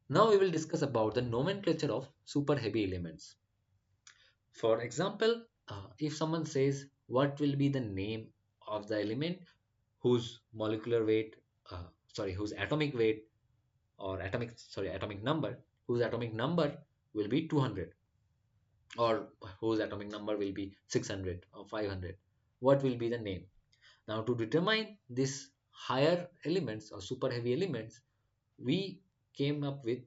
Now we will discuss about the nomenclature of super heavy elements. For example, if someone says what will be the name of the element whose molecular weight, whose atomic weight or atomic number, whose atomic number will be 200, or whose atomic number will be 600 or 500, what will be the name? Now to determine these higher elements or super heavy elements, we came up with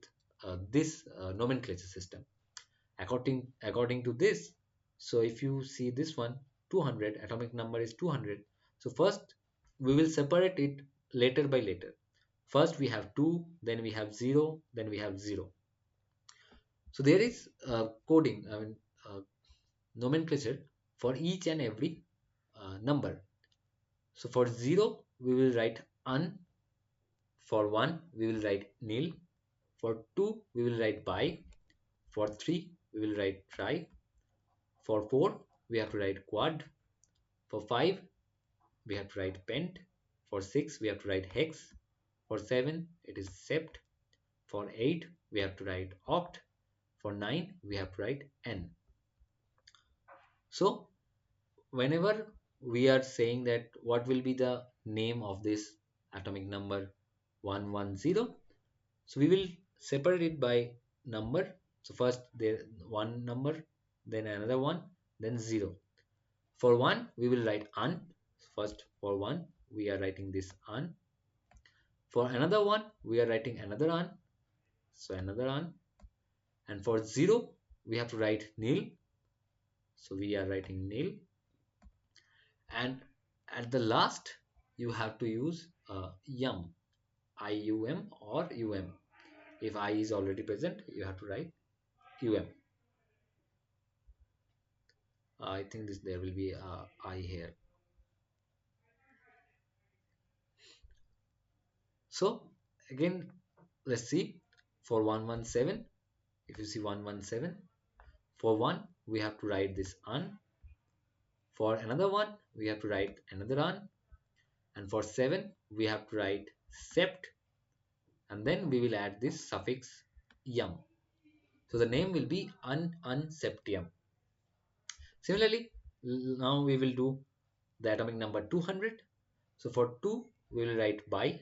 this nomenclature system. According to this, so if you see this one, 200, atomic number is 200. So first we will separate it later by later. First we have 2, then we have 0, then we have 0. So there is coding, nomenclature for each and every number. So for 0 we will write un, for 1 we will write nil, for 2 we will write bi, for 3 we will write tri, for 4 we have to write quad, for 5 we have to write pent, for 6 we have to write hex, for 7 it is sept, for 8 we have to write oct, for 9 we have to write n. So whenever we are saying that what will be the name of this atomic number 110, so we will separate it by number. So first there one number, then another one, then 0. For 1 we will write un. First for 1 we are writing this un. For another one we are writing another un, so another un. And for 0 we have to write nil, so we are writing nil. And at the last you have to use yum, IUM or UM. If I is already present, you have to write UM. I think this there will be I here. So again, let's see for 117. If you see 117, for 1 we have to write this un. For another one we have to write another un. And for 7 we have to write sept, and then we will add this suffix yum. So the name will be unseptium. Similarly, now we will do the atomic number 200. So for 2 we will write bi,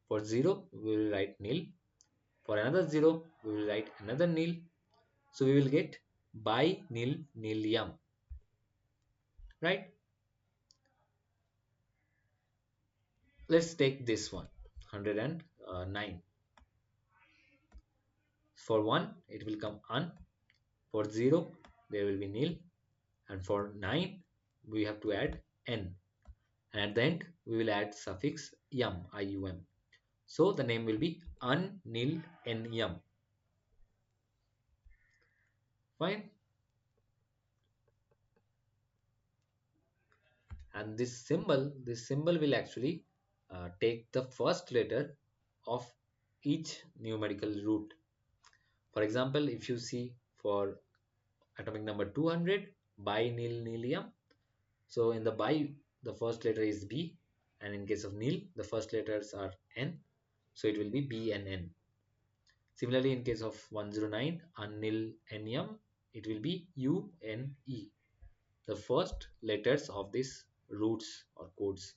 for 0 we will write nil, for another 0 we will write another nil. So we will get bi nil nilium, right? Let's take this one, 109. For 1 it will come un, for 0 there will be nil, and for 9 we have to add n, and at the end we will add suffix yum, IUM. So the name will be un nil n yum. Fine. And this symbol will actually take the first letter of each numerical root. For example, if you see for atomic number 200, bi nil nilium, so in the bi the first letter is B, and in case of nil the first letters are N, so it will be B and N. Similarly, in case of 109 nil enium, it will be U N E, the first letters of these roots or codes.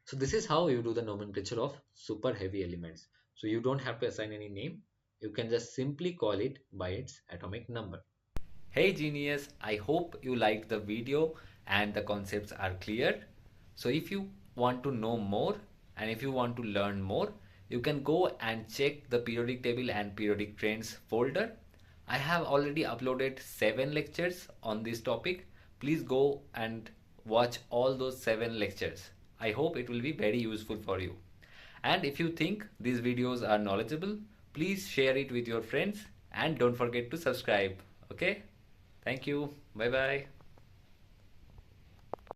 So this is how you do the nomenclature of super heavy elements. So you don't have to assign any name, you can just simply call it by its atomic number. Hey genius, I hope you liked the video and the concepts are clear. So if you want to know more and if you want to learn more, you can go and check the periodic table and periodic trends folder. I have already uploaded 7 lectures on this topic. Please go and watch all those 7 lectures. I hope it will be very useful for you. And if you think these videos are knowledgeable, please share it with your friends and don't forget to subscribe. Okay? Thank you. Bye bye.